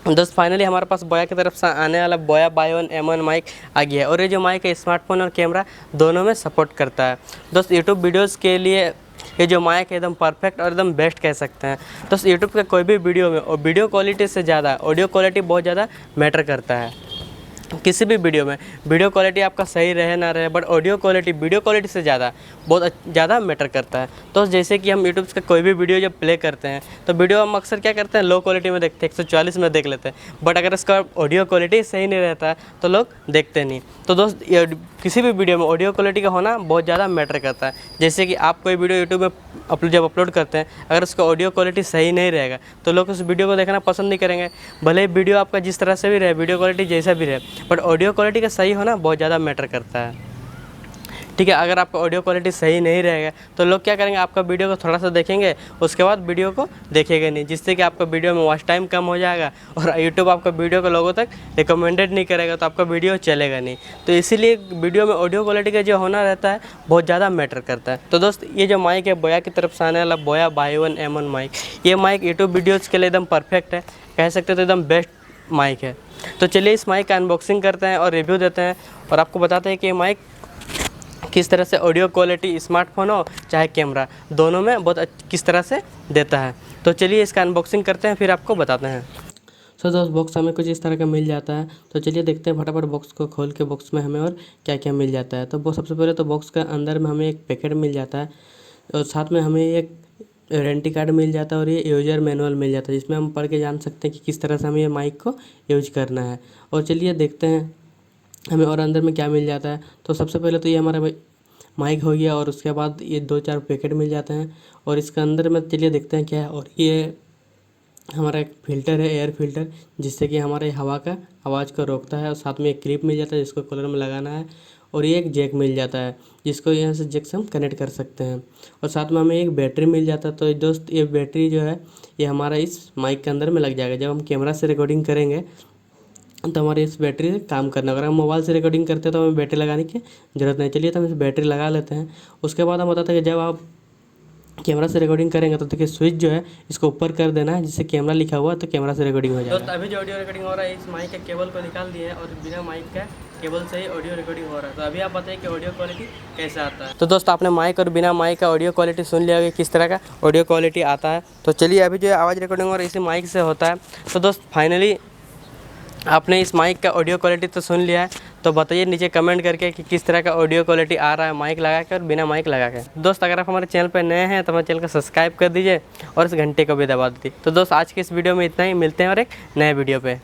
दोस्त फाइनली हमारे पास बोया की तरफ से आने वाला बोया बाय1 M1 माइक आ गया है और ये जो माइक है स्मार्टफोन और कैमरा दोनों में सपोर्ट करता है। दोस्त यूट्यूब वीडियोज़ के लिए ये जो माइक है एकदम परफेक्ट और एकदम बेस्ट कह सकते हैं। दोस्त यूट्यूब के कोई भी वीडियो में और वीडियो क्वालिटी से ज़्यादा ऑडियो क्वालिटी बहुत ज़्यादा मैटर करता है। किसी भी वीडियो में वीडियो क्वालिटी आपका सही रहे ना रहे, but audio quality video quality से बहुत ज़्यादा मैटर करता है। तो जैसे कि हम यूट्यूब का कोई भी वीडियो जब प्ले करते हैं तो वीडियो हम अक्सर क्या करते हैं, लो क्वालिटी में देखते हैं, 144 में देख लेते हैं, बट अगर इसका ऑडियो क्वालिटी सही नहीं रहता है तो लोग देखते नहीं। तो दोस्त किसी भी वीडियो में ऑडियो क्वालिटी का होना बहुत ज़्यादा मैटर करता है। जैसे कि आप कोई वीडियो यूट्यूब में जब अपलोड करते हैं, अगर उसका ऑडियो क्वालिटी सही नहीं रहेगा तो लोग उस वीडियो को देखना पसंद नहीं करेंगे। भले ही वीडियो आपका जिस तरह से भी रहे, वीडियो क्वालिटी जैसा भी रहे, बट ऑडियो क्वालिटी का सही होना बहुत ज़्यादा मैटर करता है। ठीक है, अगर आपका ऑडियो क्वालिटी सही नहीं रहेगा तो लोग क्या करेंगे, आपका वीडियो को थोड़ा सा देखेंगे, उसके बाद वीडियो को देखेंगे नहीं, जिससे कि आपका वीडियो में वॉच टाइम कम हो जाएगा और यूट्यूब आपका वीडियो को लोगों तक रिकमेंडेड नहीं करेगा, तो आपका वीडियो चलेगा नहीं। तो इसीलिए वीडियो में ऑडियो क्वालिटी का जो होना रहता है बहुत ज़्यादा मैटर करता है। तो दोस्त ये जो माइक है बोया की तरफ से आने वाला बोया बाय1 M1 माइक, ये माइक यूट्यूब वीडियोज़ के लिए एकदम परफेक्ट है, कह सकते तो एकदम बेस्ट माइक है। तो चलिए इस माइक का अनबॉक्सिंग करते हैं और रिव्यू देते हैं और आपको बताते हैं कि ये माइक किस तरह से ऑडियो क्वालिटी स्मार्टफोन हो चाहे कैमरा, दोनों में बहुत किस तरह से देता है। तो चलिए इसका अनबॉक्सिंग करते हैं, फिर आपको बताते हैं। सो दोस्त बॉक्स हमें कुछ इस तरह का मिल जाता है। तो चलिए देखते हैं फटाफट बॉक्स को खोल के बॉक्स में हमें और क्या क्या मिल जाता है। तो वो सबसे पहले तो बॉक्स के अंदर में हमें एक पैकेट मिल जाता है और साथ में हमें एक वारंटी कार्ड मिल जाता है और ये यूजर मैनुअल मिल जाता है, जिसमें हम पढ़ के जान सकते हैं कि किस तरह से हमें ये माइक को यूज करना है। और चलिए देखते हैं हमें और अंदर में क्या मिल जाता है। तो सबसे पहले तो ये हमारा माइक हो गया और उसके बाद ये 2-4 पैकेट मिल जाते हैं और इसके अंदर में चलिए देखते हैं क्या है। और ये हमारा एक फ़िल्टर है, एयर फ़िल्टर, जिससे कि हमारे हवा का आवाज़ को रोकता है। और साथ में एक क्लिप मिल जाता है जिसको कूलर में लगाना है और ये एक जैक मिल जाता है जिसको यहाँ से जैक से हम कनेक्ट कर सकते हैं। और साथ में हमें एक बैटरी मिल जाता है। तो दोस्त ये बैटरी जो है ये हमारा इस माइक के अंदर में लग जाएगा। जब हम कैमरा से रिकॉर्डिंग करेंगे तो हमारे इस बैटरी से काम करना। अगर हम मोबाइल से रिकॉर्डिंग करते हैं तो हमें बैटरी लगाने की ज़रूरत नहीं। चलिए तो हम इस बैटरी लगा लेते हैं। उसके बाद हम बताते हैं कि जब आप कैमरा से रिकॉर्डिंग करेंगे तो देखिए स्विच जो है इसको ऊपर कर देना है, जिससे कैमरा लिखा हुआ है तो कैमरा से रिकॉर्डिंग हो जाएगा। दोस्त अभी जो ऑडियो रिकॉर्डिंग हो रहा है इस माइक के केबल को निकाल दिए और बिना माइक का केबल से ही ऑडियो रिकॉर्डिंग हो रहा है। तो अभी आप बताइए कि ऑडियो क्वालिटी कैसा आता है। तो दोस्त आपने माइक और बिना माइक का ऑडियो क्वालिटी सुन लिया कि किस तरह का ऑडियो क्वालिटी आता है। तो चलिए अभी जो आवाज़ रिकॉर्डिंग हो रहा है इसी माइक से होता है। तो दोस्त फाइनली आपने इस माइक का ऑडियो क्वालिटी तो सुन लिया है, तो बताइए नीचे कमेंट करके कि किस तरह का ऑडियो क्वालिटी आ रहा है माइक लगा के और बिना माइक लगा के। दोस्त अगर आप हमारे चैनल पर नए हैं तो हमारे चैनल को सब्सक्राइब कर दीजिए और इस घंटे को भी दबा दीजिए। तो दोस्त आज के इस वीडियो में इतना ही, मिलते हैं और एक नए वीडियो पे।